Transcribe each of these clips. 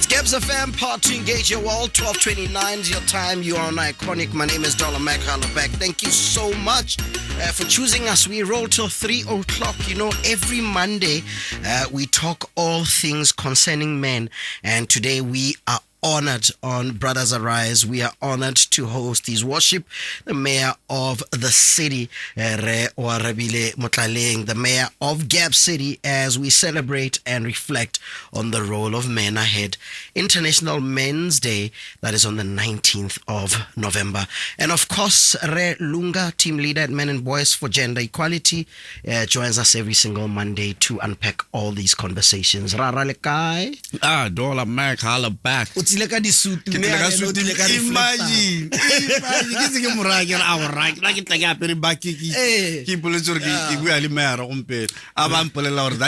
It's Gabz-FM, part to engage your world. 12:29 is your time. You are on Iconic. My name is DollarMac and thank you so much for choosing us. We roll till 3 o'clock. You know, every Monday we talk all things concerning men, and today we are honored on Brothers Arise. We are honored to host his worship, the mayor of the city, Oarabile Motlaleng, the mayor of Gabz City, as we celebrate and reflect on the role of men ahead. International Men's Day, that is on the 19th of November. And of course, Lunga, team leader at Men and Boys for Gender Equality, joins us every single Monday to unpack all these conversations. DollarMac, holla back. Imagine. That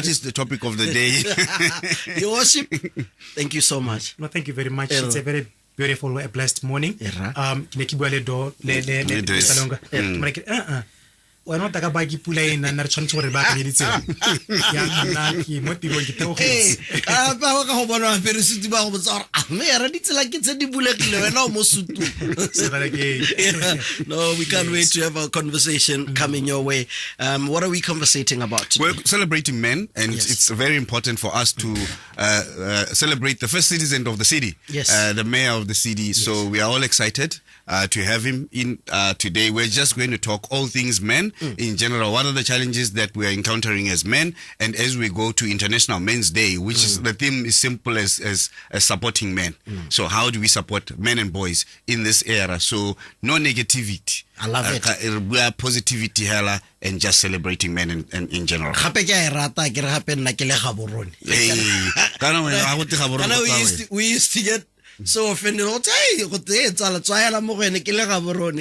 is the topic of the day. Your worship, thank you so much. No, thank you very much. It's a very beautiful, blessed morning. Why not taka bagi pula ina na tshwanetse gore ba ka ditsela ya nna ke mo tirong ke theogetse ba go ka go bona peresiti ba go botsa gore a me ra ditsela ke tse di bulegile wena o mo sutu. No, we can't wait to have a conversation coming your way. What are we conversating about today? We're celebrating men, and it's very important for us to celebrate the first citizen of the city, the mayor of the city. So we are all excited to have him in today. We're just going to talk all things men in general. What are the challenges that we are encountering as men? And as we go to International Men's Day, which is the theme is simple as supporting men. So how do we support men and boys in this era? So no negativity. I love it. We are positivity hella and just celebrating men in general. We used to get so offended.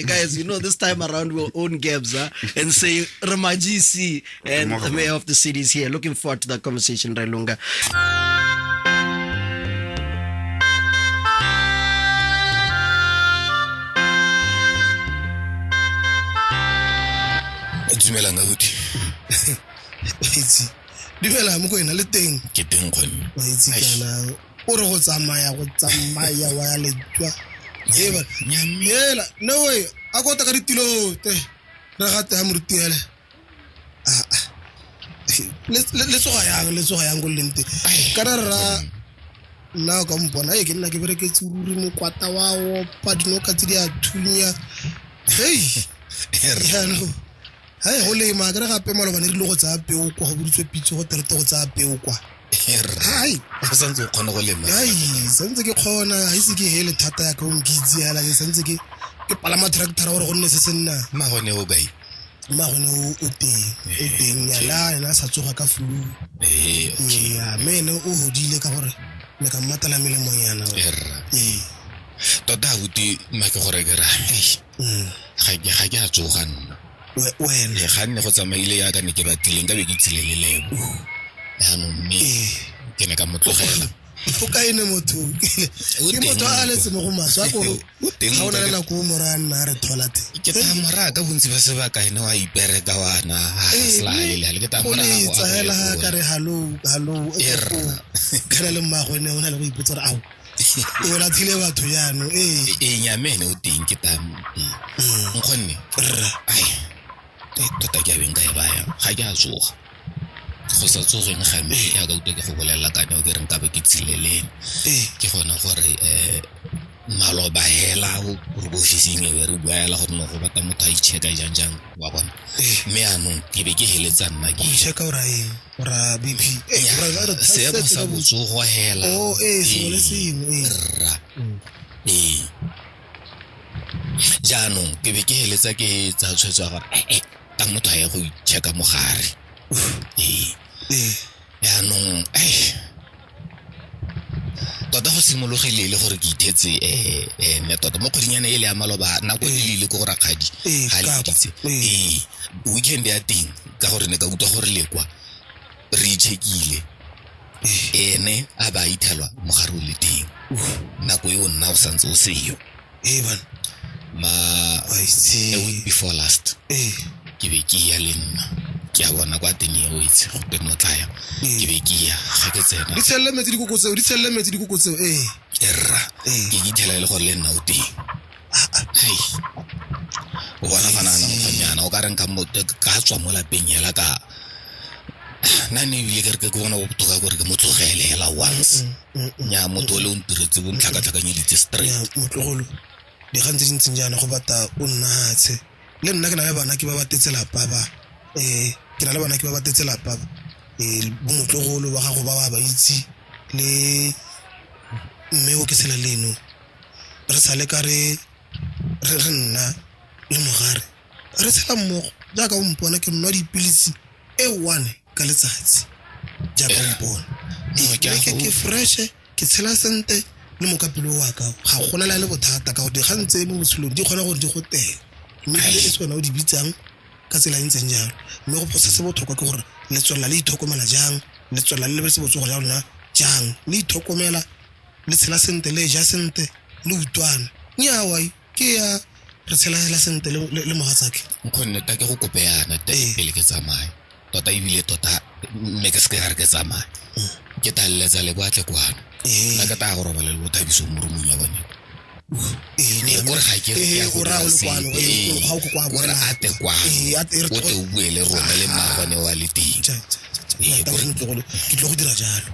Guys, you know, this time around we'll own Gabz and say Ramajisi, and the mayor of the city is here. Looking forward to that conversation, Lunga. Dumelang abuti. Itse. Dumela mo go ena le teng. Ke teng khone. Ba itse kana o re go tsamaya wa ya letwa. Eba nyamela no way a go ta ka ditilo te re ga ta morutiele. Le so ga yang go lente. Kana ra na ka mpona ke nna ke bereke tsururi mo kwata wa o padino ka tsi dia thunya. Hey. Hello. Hey, holy magara gape malo bane re lo go tsa peo kwa go butswe pitso go terete go tsa peo kwa. Hai, santse o khona go lema. Hai, santse ke khona, ha ise ke hele thata ya ka o ngitsi ya la santse ke palama tractor gore go nne se senna. Magone o gai. Magone o teng ya la ena sa tsoga ka flu. Okay. Ya mene o hodile ka gore le ka matala melemo yana. Tota uti ma ke gore ke ra. Ga ke a tsoga nna. When le ganne go tsamaile ya ka ne ke batileng ka be ke tsilelelebo ya no mme ke ne ka motlogela o ka ene motho ke motho a le tsemo go maswa go ha o na go morana re tholate ke ta moraka bontsi ba se ba ka ene wa ipere ka wana slaile le ke ta mora go tsela ka re hallo kana le mmagone o na le go ipotsa re au o la thile batho yano nyamene o teng ke ta nkgonne ai tota ke abeng ka e baya ga ke a tsoga go sa tsogeng ga me ya ka utlwa ke go bolela ka ne o ke reng ka be ke tsileleng ke gona gore maloba hela o go ofising e re bua la gore no go bata motho a icheka jang wa bona me anong ke be ke heletsa nna ke cheka ora BP se ba sa botsogo hela se le sengwe jaanong ke be ke heletsa ke tsa tshwetsa gore ta motho ya go icheka mogare jaanong tota go simologile le gore ke ithetse ne tota mo kgodinyana e le ya maloba nako e le go go rakgadi ga le ditse weekend ya teng ka gore ne ka utlwa gore le kwa re itshekile ene a ba ithelwa mogare o le teng nako e o nna o santse o seyo I see. A week before last ke be ke ya le nna ke a bona kwa teng e o itse go te Motlaya ke be ke ya ga ke tsena di tshelle metsi dikoko tseo erra ke githela le gore le nna o teng hai o bona banana go nyana o ka reng ka motho ka tswa mo lapeng hela ka nane bile ke bona o botoka gore ke motlogele hela once nya motho le o ntiretse bo ntlhakatlhakanyeditse straight motlogolo di gantse dintseng jana go bata o nnatshe le nna ke na le bana ke ba batetse lapa ba ke na le bana ke ba batetse lapa bo motlogolo ba gago ba itse le mme o ke sela leno re sale ka re nna le mogare re tshela mmogo jaaka o mpona ke nwa dipilisi one ka letsatsi jaaka o mpona ke fresh ke tshela sente le mokapelo wa ka ga gona le bothata ka go di gantse mo botshelong di kgona gore di go teng mme le tsona o di bitsang ka tsela ntseng jalo mme go se botlhokwa ke gore le tswela le ithokomela jang le tswela le se botsogo ja lona jang le ithokomela le tshela sente le ja sente le utwana nyawa ke ya re tshela sente le mohatsake nkgonne ta ke go kopeyana pele ke tsamaya tota ebile tota mme ke se ke re ke tsamaya ke taletsa le kwa tle kwana nna ka ta go robala le bothabiso mo rumong ya bone gore ga ke ya go ra le kwano ga o kwa gore ate kwano o te o buele rona le mmagwane wa le teng ke tlo go dira jalo.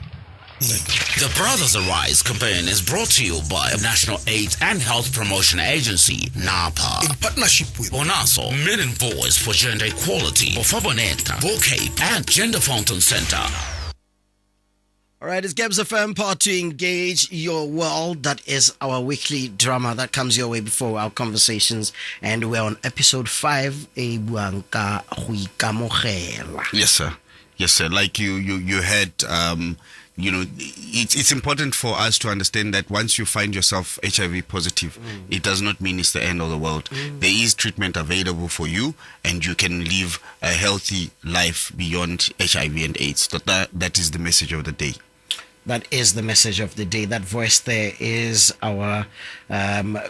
The Brothers Arise campaign is brought to you by National AIDS and Health Promotion Agency, NAPA. In partnership with Bonaso, Men and Boys for Gender Equality, Bofaboneta, Bocape, and Gender Fountain Center. All right, it's Gabz-FM, part to engage your world. That is our weekly drama that comes your way before our conversations. And we're on episode 5. Yes, sir. Yes, sir. Like you had... it's important for us to understand that once you find yourself HIV positive, it does not mean it's the end of the world. There is treatment available for you, and you can live a healthy life beyond HIV and AIDS. That is the message of the day. That is the message of the day. That voice there is our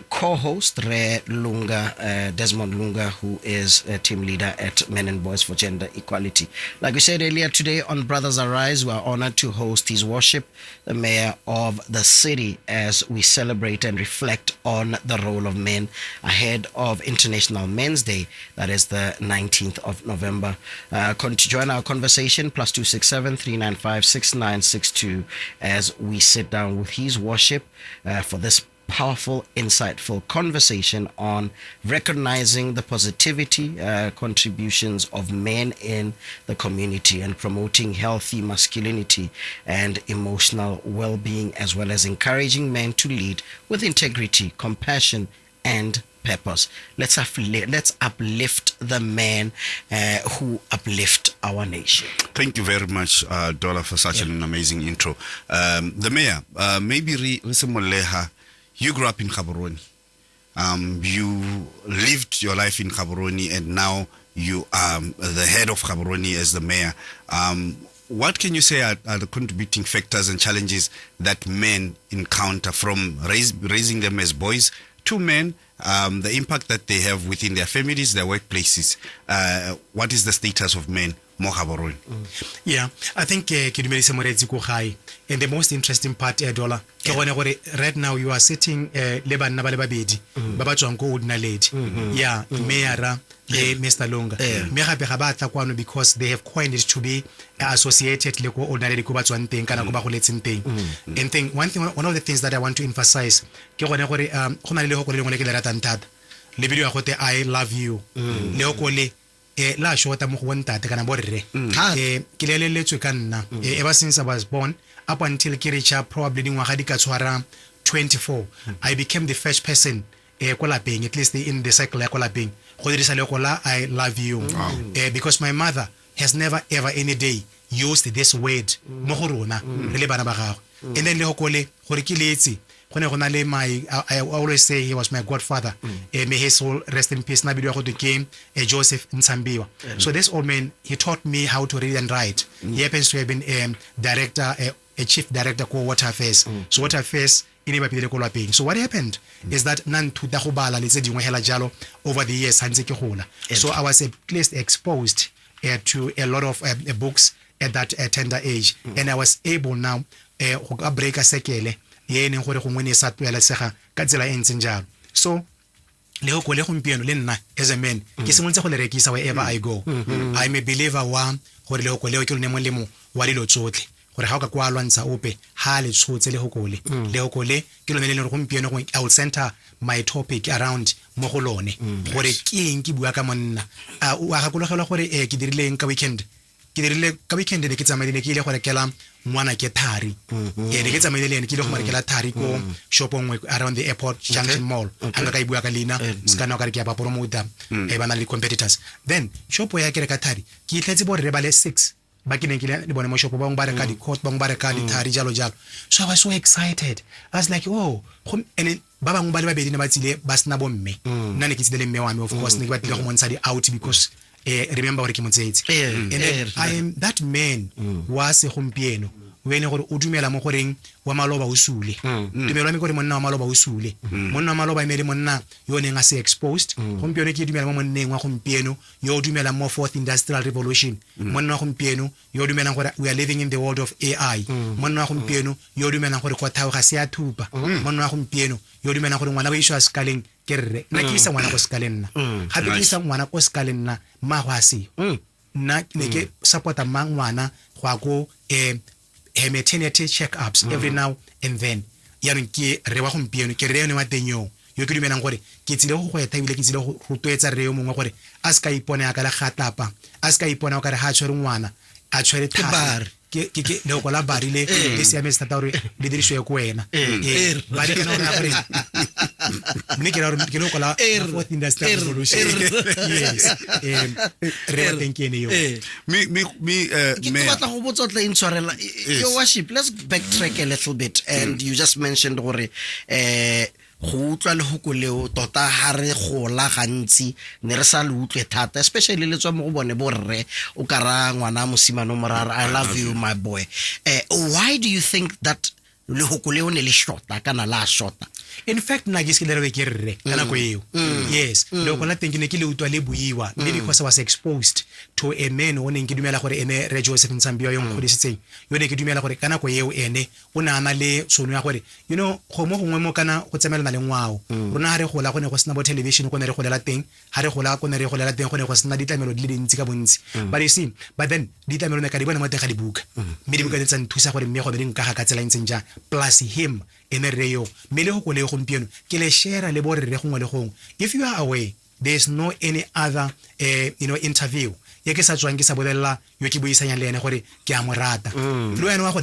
co-host, Lunga, Desmond Lunga, who is a team leader at Men and Boys for Gender Equality. Like we said earlier today on Brothers Arise, we are honored to host His Worship, the Mayor of the city, as we celebrate and reflect on the role of men ahead of International Men's Day. That is the 19th of November. To join our conversation, +267 395 6962. As we sit down with His Worship for this powerful, insightful conversation on recognizing the positivity contributions of men in the community and promoting healthy masculinity and emotional well-being, as well as encouraging men to lead with integrity, compassion, and purpose. Let's uplift the men who uplift our nation. Thank you very much, Dola, for such an amazing intro. The mayor, maybe you grew up in Gaborone. You lived your life in Gaborone, and now you are the head of Gaborone as the mayor. What can you say are the contributing factors and challenges that men encounter from raising them as boys to men, the impact that they have within their families, their workplaces? What is the status of men? Yeah, I think and the most interesting part, Dola, right now you are sitting Lebanna Babedi, Babajongo Udna lady. Yeah, Mayara, Mr. Lunga. Mehabata because they have coined it to be associated with ordinary Kubatwan thing, Kanakubakuletin thing. And think one of the things that I want to emphasize, I love you. Leokole. La shota mo go ntate kana borre ke leleletswe ka nna ever since I was born up until ke reach probably dingwaga di ka tshwara 24 I became the first person ko lapeng, at least in the cycle ya ko lapeng go dirisa le go la I love you because my mother has never ever any day used this word mo go rona re le bana ba gagwe. And then le go kole gore ke letsi I always say he was my godfather. May his soul rest in peace. Came Joseph Nsambiwa. So this old man, he taught me how to read and write. He happens to have been a chief director called Water Affairs. So Water Affairs so what happened is that over the years so I was at least exposed to a lot of books at that tender age, and I was able now to break a sekele ye neng gore gongwe ne sa tuelesega ka tsela e ntseng jalo. So le go le gompieno le nna as a man ke simolotse go le rekisa wherever I go. I'm a believer wa gore le go le ke le mo le mo wa dilo tsotlhe gore ga o ka kwa lwantsha ope ha le tshotse le go le ke lone le le gompieno go I will center my topic around mo go lone gore ke eng ke bua ka monna wa ga kologela gore ke dirileng ka weekend ne ke tsamaile ke ile go rekela ngwana ke thari ne ke tsamaile le ene ke ile go marekela thari ko shopong around the airport junction mall anga ka ibua ka lena skana ka re ke ba promoter bana le competitors. Then shopo ya ke reka thari ke itletse bo re ba le 6 ba ke ne ke le bone mo shopo ba ngba reka di coat ba ngba reka di thari jalo. So I was so excited. I was like, oh, and ba bangwe ba le babedi ne ba tsile ba sna bo mme nna ne ke tsile mme wa me, of course ne ke ba tle go montsha di out because remember gore ke motsetse and then I am that man wa se gompieno wene gore o dumela mo goreng wa maloba o sule dumela me gore monna wa maloba o sule monna wa maloba eme le monna yo neng a se exposed gompieno ke dumela mo monneng wa gompieno yo dumela mo fourth industrial revolution monna wa gompieno yo dumela gore we are living in the world of AI monna wa gompieno yo dumela gore go thao ga se a thupa monna wa gompieno yo dumela gore ngwana ba iswa skaleng kerre na ke isa ngwana go skaleng na ga ke isa ngwana go skaleng na ma go ase na ne ke supporta ngwana go go maternity check-ups every now and then ya re ke re wa gompieno ke re ene wa tenyo yo ke dumelang gore ke tsile go eta ebile ke tsile go rotwetsa re yo mongwe gore a ska ipona ka la gatapa a ska ipona o ka re ha tshwere ngwana a tshwere thari ke le go la barile le siame stata gore le diriswe go wena ba di kana gore ne ke ra gore ke le go la fourth industrial revolution yes re ba tenkene yo ke batla go botsa tla intshwarela your worship. Let's backtrack a little bit, and you just mentioned gore go utlwa le go leo tota ha re gola gantsi ne re sa le utlwe thata, especially le tswa mo go bone borre o ka ra ngwana mosimane morara I love you my boy. Why do you think that le go leo ne le shota kana la shota? In fact na ke skile re ke re kana go eo yes le go la teng ke ne ke le utwa le buiwa maybe because I was exposed to a man o neng ke dumela gore ene re Joseph Nsambia yo nkgodisitseng yo ne ke dumela gore kana go eo ene o na ana le tsono ya gore go mo gongwe mo kana go tsemelana le ngwao rona ha re gola go ne go sena bo television go ne re golela teng ha re gola go ne re golela teng go ne go sena ditlamelo di le dintsi ka bontsi but then ditlamelo ne ka di bona mo teng ga di buka mme di buka tsa nthusa gore mme go be di nka ga tsela ntseng ja plus him ene re yo me le go le gompieno ke le share le borre gongwe le gongwe. If you are away, there's no any other interview ye ke sa tswang ke sa bolela yo ke buisanya le ene gore ke a morata lo ene wa go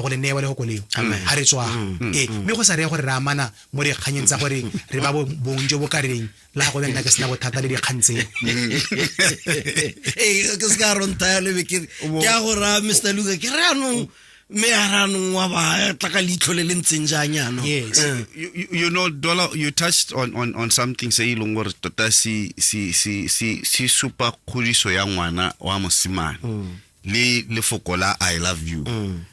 le newa le go leo ha re tswa me go sa re gore ra mana mo re kganyeng tsa gore re ba bonjo bo kareng la go nna ke sena bothata le dikgantse ke se ka ronta le ke a go ra Mr. Lunga ke re anong me aranong wa ba tla ka litlo le lentseng janyano. Yes. You know, Dollar, you touched on something say longore tota si super khuliso ya ngwana wa mosimane le fokola I love you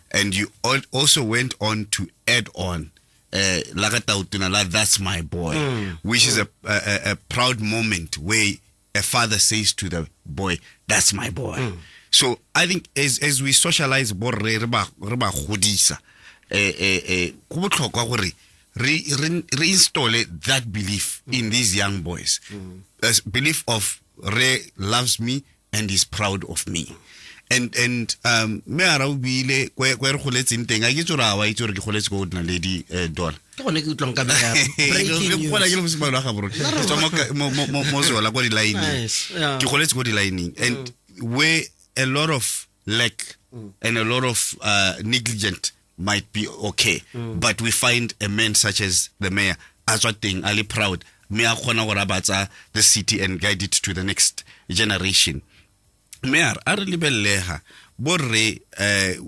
and you also went on to add on that's my boy which is a proud moment where a father says to the boy, that's my boy. So I think as we socialize borre re ba godisa go botlhokwa gore re install that belief in these young boys, a belief of Ray loves me and is proud of me. And me Oarabile kwe re goletseng teng a ke tsora wa itse re ke goletse go dina lady Dollar ke gone ke utlwang ka bega breaking news ke le mosimane wa gaboro mo zola go di lining ke goletse go di lining and where a lot of lack and a lot of negligent might be okay, but we find a man such as the mayor Azwating Ali proud me a khona go rabatsa the city and guide it to the next generation. Mayor a re lebelleha borre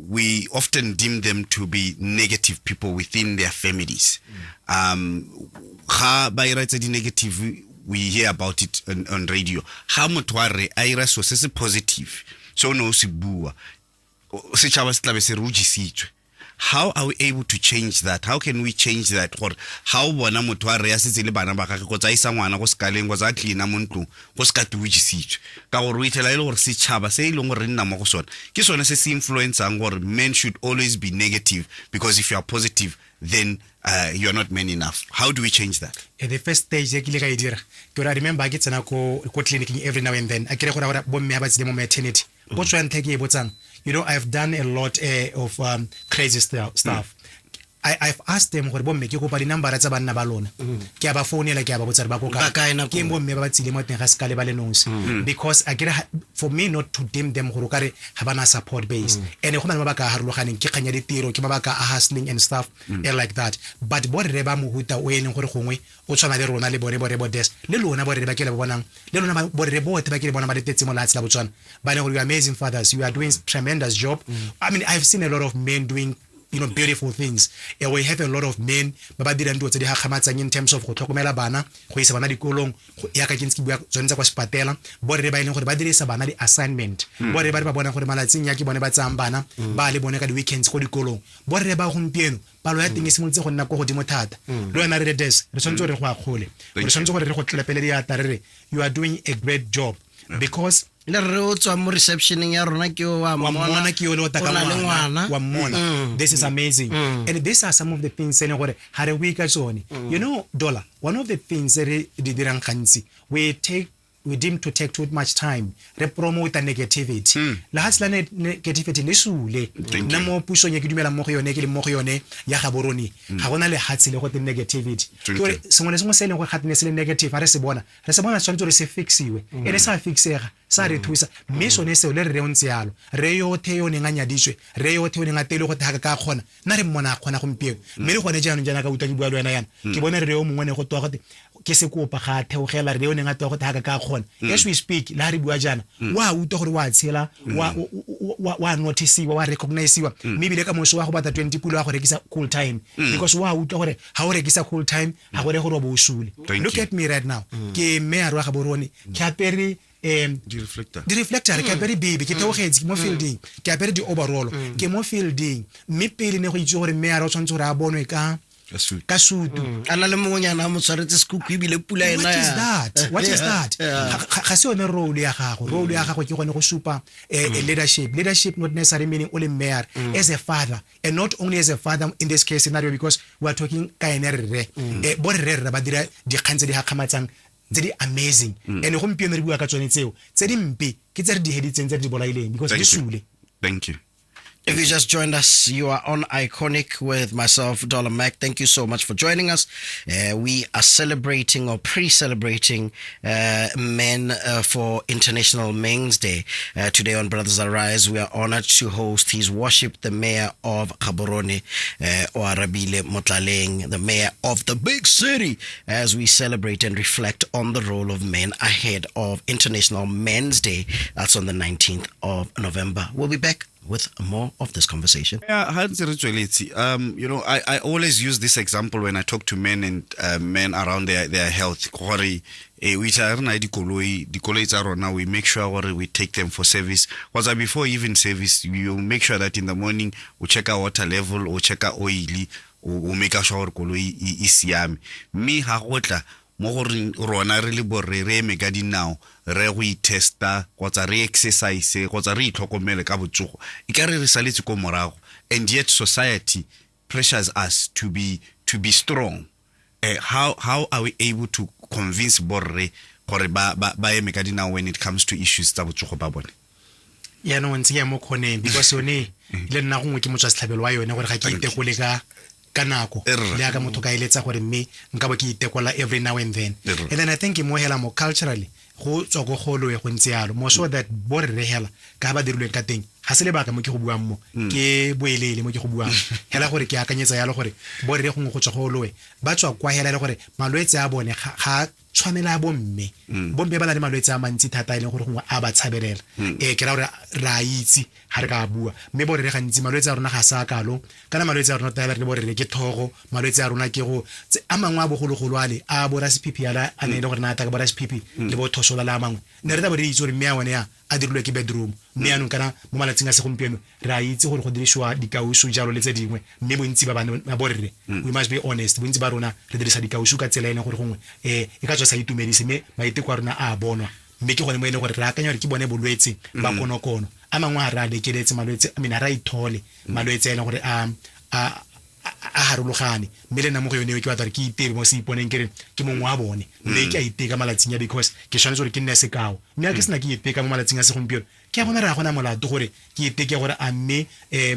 we often deem them to be negative people within their families. Ga ba iraitsa di negative we hear about it on radio. Ha motho wa re a ira so se positive so no se bua se tshaba se tlabe se rujisitswe how are we able to change that? How can we change that? Or how bona motho a re ya setse le bana ba gagwe go tsa isa ngwana go skaleng go tsa cleana mo ntlong go ska tuwitsitswe ka gore o itela ile gore se tshaba se ile gore nna mo go sona ke sone se se influencing gore men should always be negative, because if you are positive then you are not man enough. How do we change that? The first stage ke le ga e dira ke I remember ke tsena ko clinicing every now and then a kere gore bo mme ba tsile mo maternity bo tswa nthe ke e botsang. You know, I've done a lot of crazy stuff. I've asked them gore bo mme ke kopa di number tsa banna ba lona ke aba founela ke aba botsa ba go ka ke bo mme ba tsile mo teng ga skale ba le nose, because I get for me not to dim them gore kare ha bana support base and go mana ba ka harologaneng ke kganya ditiro ke ba ka hustling and stuff and like that, but bo re ba mo huta o ene gore gongwe o tshwana le rona le bone bo des le lona bo re ba ke le bonang le lona bo re bo te ba ke le bona ba ditetse mo latsi la botswana ba ne gore you are amazing fathers, you are doing tremendous job. I mean, I've seen a lot of men doing, you know, beautiful things. And we have a lot of men ba ba dira ntwe tse di hagamatsang in terms of go tlhokomela bana go isa bana dikolong ya ka kinski bua tsonetsa kwa sepatela bo re ba ile gore ba dirisa bana di assignment bo re ba bona gore malatsing ya ke bone ba tsang bana ba le bone ka di weekends go dikolong bo re ba gompieno palo ya teng e simolotse go nna go godimo thata lo yana re des re tshwanetse re go akgole re tshwanetse gore re go tlepele di ata re you are doing a great job, because le re o tswa mo receptioning ya rona ke wa mona ke yo le ta ka ngwana wa mona. This is amazing. And these are some of the things ene gore ha re we ka tsone. You know, Dollar, one of the things that di dirang gantsi we deem to take too much time re promote negativity la hatsla negativity le sule na mo puso nye ke dumela mo go yone ke le mo go yone ya Gaborone ga gona le hatsi le go te negativity ke sengwe le sengwe se leng go khatne se le negative re se bona tshwanetse re se fixiwe ene sa fixega sa re thusa mme sone se le re ntse yalo re yo the yo ne nganya ditswe re yo the yo ne ngatele go thaka ka khona na re mmona khona go mpeo mme le gone jaanong jana ka uta ke bua le wena yana ke bona re yo mongwe ne go toa gote ke se kopa ga theogela re yo ne ngata go thaka ka khona as we speak la re bua jana wa uta gore wa tshela wa notice wa recognize wa maybe le ka moso wa go bata 20 pulo wa go rekisa cool time, because wa uta gore ha o rekisa cool time ha gore go robo usule. Look at me right now ke mayor wa Gaborone ke apere di reflector ke apere baby ke theogetse ke mo fielding ke apere di overall ke mo fielding mme pele ne go itse gore mayor o tshwantse gore a bonwe ka sutu ana le mongonyana mo tshwaretse skuku ibile pula ena ya what is that ga se one role ya gago ke gone go supa leadership not necessarily meaning only mayor as a father, and not only as a father in this case scenario, because we are talking ka ene re bo re ba dira di khantse di hagamatsang tse di amazing and go mpieno re bua ka tsone tseo tse di mpe ke tse re di heditseng tse di bolaileng because di sule. Thank you. If you just joined us, you are on Iconic with myself, DollarMac. Thank you so much for joining us. We are celebrating or pre-celebrating men for International Men's Day. Today on Brothers Arise, we are honored to host His Worship, the Mayor of Gaborone, Oarabile, Motlaleng, the Mayor of the big city, as we celebrate and reflect on the role of men ahead of International Men's Day. That's on the 19th of November. We'll be back with more of this conversation. Yeah, you know, I always use this example when I talk to men and men around their health. We make sure we take them for service. Because before even service, you make sure that in the morning we check our water level or check our oil, or make sure koloi is yami. Me hagotla mo gore rona re le borre re mega dinao re go itesta kgotsa re exercise kgotsa re itlhokomele ka botsogo e ka re saletse ko morago, and yet society pressures us to be strong. How are we able to convince borre gore ba mega dinao when it comes to issues tsa botsogo ba bone? Ya no ntse ya mo khone because yone le nna go ke motsa setlhabelo wa yone gore ga ke itekole ka nako le aka motho ka eletsa gore mme nka bo ke itekola every now and then. And then I think mo hela mo culturally go tswa go golo e go ntse yalo mo so that bo re hela ka ba dirilwe ka teng ga se le baka mo ke go buang mo ke boelele mo ke go buang hela gore ke akanyetsa yalo gore bo re go tswa golo ba tswa kwa hela le gore malwetse a bone ga tshwanela bomme ba na le malwetse a mantsi thata ile gore go a ba tshabelela ke ra gore ra itse ha re ka bua mme bo re gantsi malwetse a rona ga sa kalo kana malwetse a rona tla re bo re ke thogo malwetse a rona ke go a mangwe a bogologolo ale a bo ra sepipi ala a ne le gore na ta ka bo ra sepipi le bo thosola la mangwe ne re ta bo re itse gore mme a one a a dirilwe ke bedroom mme yanong kana mo malatsing a segompieno re a itse gore go dirisiwa dikausu jalo le tse dingwe mme bontsi ba bana ba borre we must be honest bontsi ba rona re dirisa dikausu ka tsela ene gore gongwe e ka tswa sa itumedise mme maiteko a rona a bonwa mme ke gone mo ene gore re akanya gore ke bone bolwetse ba konokono a mangwe a re a lekeletse malwetse I mean a ra ithole malwetse ene gore a harologane mme le nna mo go yone ke batla re ke itebe mo se iponeng ke re ke mongwe wa bone mme ke a iteka malatsing ya because ke tshwanetse gore ke nne sekao mme a ke sena ke iteka mo malatsing a segompieno ke a bona re a gona molato gore ke iteke gore a mme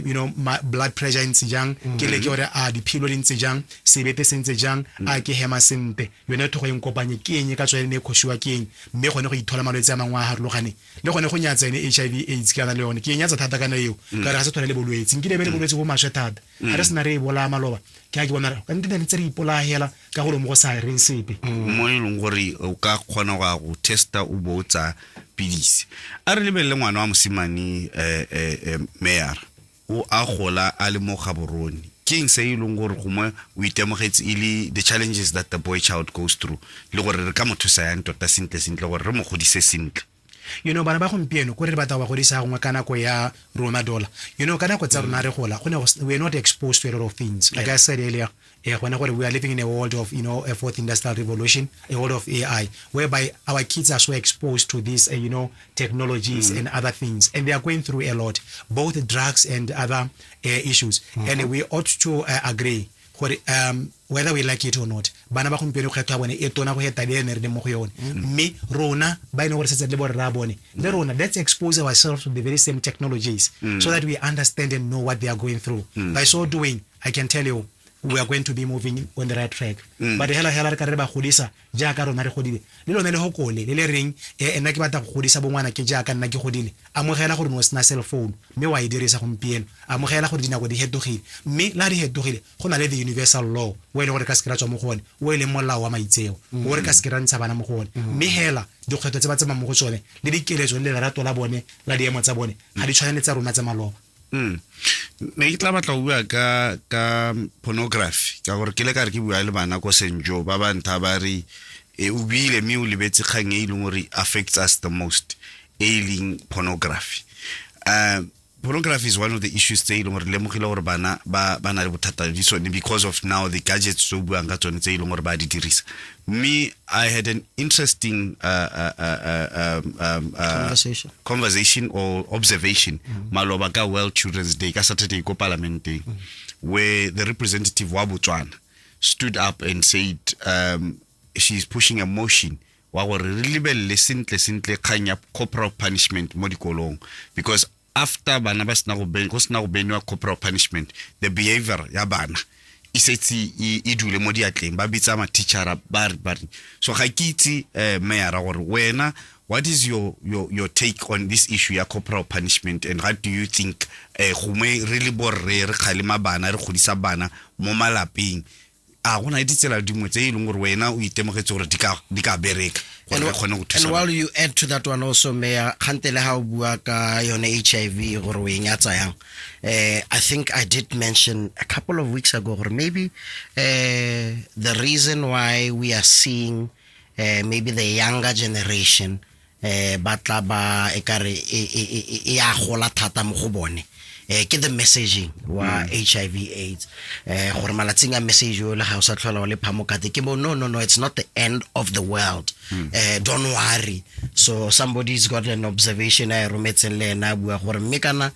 you know my blood pressure ntse jang ke le ke gore a diphilo di ntse jang sebete se ntse jang a ke hema sente yone thogo eng kopanye ke eng ka tswele ne khoshiwa ke eng mme gone go ithola malwetse a mangwe a harologane le gone go nyatsa ene HIV AIDS kana le yone ke nyatsa thata kana eo ka re ga se thole le bolwetse nkile be le bolwetse bo maswe thata ga re sena re bola maloba ke a ke bona ka ntse ntse re ipolahela ka gore mo go sa reng sepe mo ileng gore o ka kgona go testa o botsa pidisi a re lebelle ngwana wa mosimane Mayor o a gola a le mo Gaborone king se ileng gore gomwe o itemogetse ile the challenges that the boy child goes through le gore re ka motho sa yang tota sentle gore re mo godise sentle you know bana ba gompieno ko re batla ba godisa gongwe kana ko ya rona dollar you know kana ko tsa rona re gola we are not exposed to a lot of things like I said earlier when we are living in a world of a fourth industrial revolution, a world of AI, whereby our kids are so exposed to these technologies and other things, and they are going through a lot, both drugs and other issues, and we ought to agree whether we like it or not. Bana ba gompieno kgetho bone e tona go heta le ene re mo go yone mme rona ba ine gore se le borra ra bone le rona let's expose ourselves to the very same technologies so that we understand and know what they are going through. By so doing, I can tell you we are going to be moving on the right track. But hela re ka re ba godisa jaaka rona re godile le lone le hokole le reng nna ke batla go godisa bongwana ke jaaka nna ke godile amogela gore no sena cell phone mme wa e dirisa gompieno amogela gore dinako di hetogile mme la di hetogile go na le the universal law we le gore ka sekira tswa mo gone we le molao wa maitseo o re ka sekira ntsha bana mo gone mme hela dikgwetho tse ba tsama mo go tsone le dikeletso le lerato la bone la diemo tsa bone ga di tshwanetse tsa rona tsa maloba ne ke tla batla o bua ka pornography ka gore ke le ka re ke bua le bana ko senjo ba ba ntha ba re o bile mme o lebetse kgang e leng gore affects us the most ailing pornography. Pornography is one of the issues tse ileng gore lemogile gore bana ba na le bothata di sone because of now the gadgets so buang ka tsone tse ileng gore ba di dirisa. Me, I had an interesting conversation or observation maloba ka World Children's Day ka Saturday ko Parliament Day where the representative wa Botswana stood up and said she's pushing a motion wa gore re lebelle sentle kganya corporal punishment mo dikolong because after bana ba sna go benwa corporal punishment the behavior ya bana isetsi I dule mo diatleng ba bitsa ma teacher ba so ga ke itse Mayor gore wena what is your take on this issue ya corporal punishment and how do you think gome really borre re khalema bana re godisa bana mo malapeng a gona ditsela dingwe tse ileng gore wena o itemogetse gore di ka bereka and while you add to that one also Mayor khantele ha o bua ka yone HIV gore we nyatsa yang I think I did mention a couple of weeks ago or maybe the reason why we are seeing maybe the younger generation batla ba ekare ya gola thata mo go bone ke the messaging wa HIV AIDS gore malatsing a message yo le ga o sa tlhola o le phamokate ke bo no it's not the end of the world don't worry so somebody's got an observation I rometseng le ena bua gore mme kana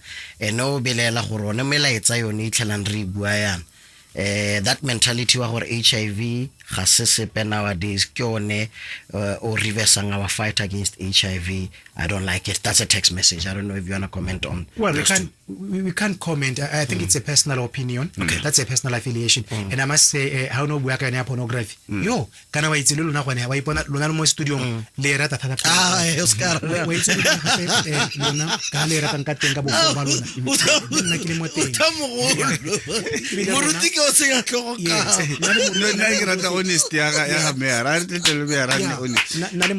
no belela gore one melaetsa yone itlhelang re bua yana that mentality wa gore HIV ga se sepe nowadays ke one o reversing our fight against HIV. I don't like it. That's a text message. I don't know if you want to comment on. Well, we can't comment. I think it's a personal opinion. Okay. That's a personal affiliation. And I must say, how no buaka na pornography. Yo, kana wa itse lona gone wa ipona lona mo studio le rata thata. Oscar. Wa itse lona ka le rata nka tenga bo ba lona. Nna ke le mo teng. Moruti ke o se ga tlogo ka. Nna ke rata honest ya Mayor a re tele Mayor a ne honest. Na le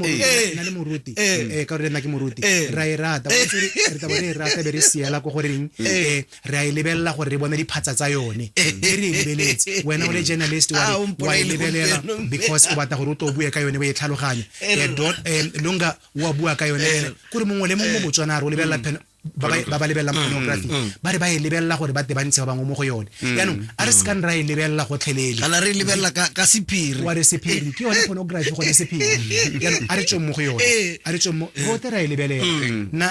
moruti ka re nna ke moruti ra irata re ta bone rata be re siela go gore teng re a lebella gore re bone diphatsa tsa yone re lebeletse wena o le journalist wa lebelela because o batla gore o to bua ka yone o e tlhaloganya Lunga wa bua ka yone gore mongwe le mongwe mo Botswana re o lebella ba lebella pornography ba re ba e lebella gore ba te bantse ba bangwe mo go yone yanong a re scan ra e lebella go tlhelele kana re lebella ka sephiri wa re sephiri ke yone pornography go ne sephiri yanong a re tswe mo go yone a re tswe mo go te ra e lebelela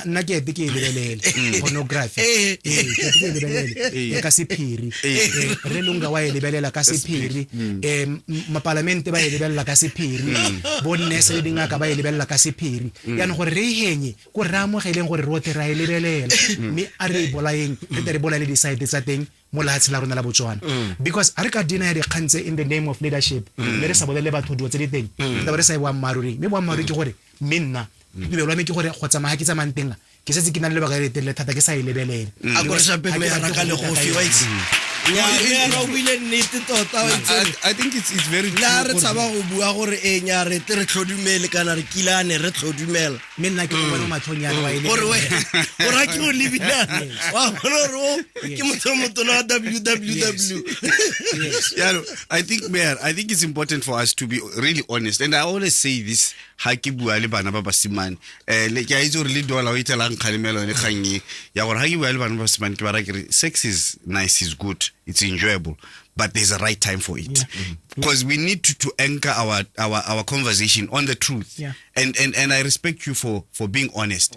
na ke e lebelele pornography ke e lebelele ka sephiri re Lunga wa e lebelela ka sephiri mapalamente ba e lebella ka sephiri bonnese le dingaka ba e lebella ka sephiri yanong gore re henye go ra mo geleng gore ro te ra e lebella me a re bolaeng re bolale di side tsa teng mo la tshela rona la Botswana because a re ka dina re khantse in the name of leadership le re sa bolele batho dio tse di teng ta re sa bua maruri me bua maruri ke gore minna di be me ke gore go tsamaya ke tsamantenga ke setse ke na le baka le tele thata ke sa e lebelele a gore sa pe me ya ka le go fiwa itse I think it's very true. La re tsaba go bua gore nya re re tlhodumele kana re kilane re tlhodumela me nna ke bona mathonyana wa ile gore we gore ke o libilane wa gore ke motho na www I think it's important for us to be really honest, and I always say this ha ke bua le bana ba basimane le ke a itse gore le dola o itelang khalemelo le khanyi ya gore ha ke bua le bana ba basimane ke ba ra ke sex is nice, is good, it's enjoyable, but there's a right time for it because we need to anchor our conversation on the truth. And I respect you for being honest.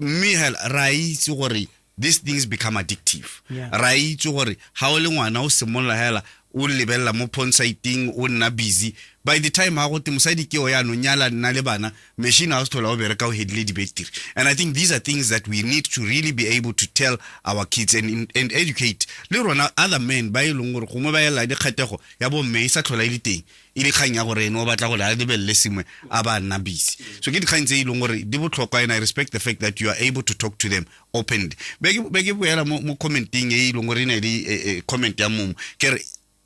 Mihel rai gore these things become addictive. Rai gore ha o le ngwana o semolla hela o lebella mo porn siting o nna busy by the time ha go te mosadi ke o ya no nyala nna le bana machine house tola o bereka o headle di battery. And I think these are things that we need to really be able to tell our kids and educate le rona other men ba ileng gore go mo ba ela di kgatego ya bo mme isa tlhola ile teng ile khanya gore no batla go la lebelle sengwe a ba nna busy. So ke dikgang tse ileng gore di botlhokwa, and I respect the fact that you are able to talk to them openly. Be ke boela mo commenting e ileng gore ne di comment ya mom ke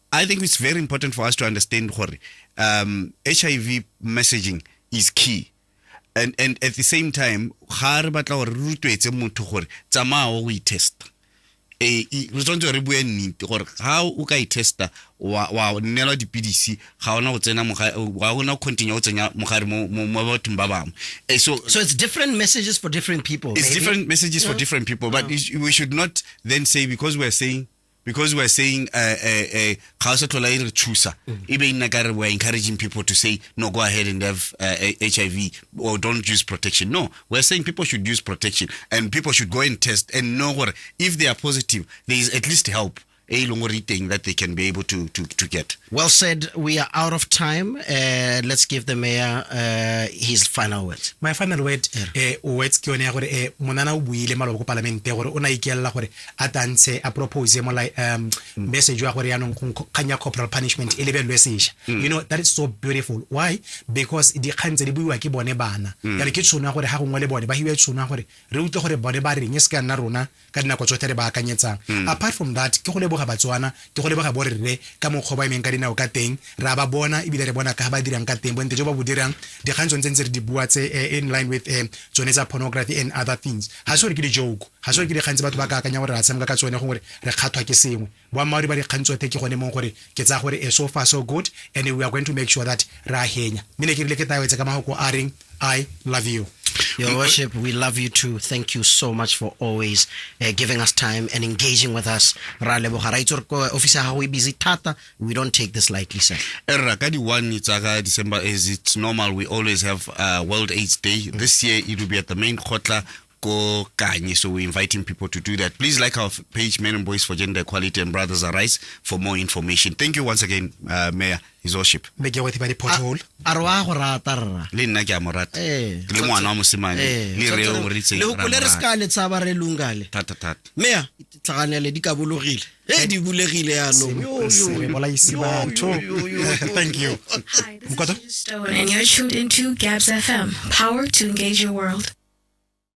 I think it's very important for us to understand gore HIV messaging is key, and at the same time ga re batla gore re rutwetse motho gore tsamao go test re tsontswe re bue nnete gore ga o ka testa wa nela dipidisi ga ona go tsena ga ona continue go tsenya mogare mo bathong ba bangwe. So it's different messages for different people. It's maybe different messages for different people, but we should not then say because we're saying Khausa Tola ire chusa ibe inakare we're encouraging people to say no, go ahead and have HIV or don't use protection. No, we're saying people should use protection and people should go and test and know what if they are positive there is at least help thing that they can be able to get. Well said. We are out of time. Let's give the mayor his final words. My final word words ke one ya gore monana o buile malo go parlamente gore ona ikella gore atantse a propose mo like message ya gore yanong kanya corporal punishment elebelwe sesha. You know, that is so beautiful. Why? Because di khantse di buiwa ke bone bana ya le ke tshona gore ha go ngwe le bone ba hiwe tshona gore re utle gore bone ba reng se ka nna rona ka dinako tsotlhe re ba akanyetsang. Apart from that ke go le Batswana ke go le ba borre ka mo khoba imeng ka dinao ka teng ra ba bona ibile re bona ka ba dirang ka teng bonte jo ba bodirang di khantso ntse re di bua tse in line with tsone tsa pornography and other things. Ha so re ke di joke, ha so re ke di khantse batho ba ka akanya gore ra tsamga ka tsone gore re kgathwa ke sengwe bo amari ba di khantso te ke gone mo gore ke tsa gore so far so good, and we are going to make sure that ra henya mine ke rile ke tawe tsa ka mahoko a reng I love you. Your worship, we love you too. Thank you so much for always giving us time and engaging with us. Officer, how we busy tata, we don't take this lightly, sir. Kadi 1 December, as it's normal, we always have World AIDS Day. This year it will be at the main Khotla Ko Kanye, so we're inviting people to do that. Please like our page, Men and Boys for Gender Equality and Brothers Arise, for more information. Thank you once again, Mayor, His Worship. Make your way to the pothole. Arwa go rata. Le nna ke a morata. Le ngwana wa mosimane. Le re o ritse. Le go le re ska le tsaba re lungale. Tata. Mayor, tsaganele di ka bologile. Di bulegile ya no. Thank you. Hi, this is Stone, and you're tuned into Gabz-FM, power to engage your world.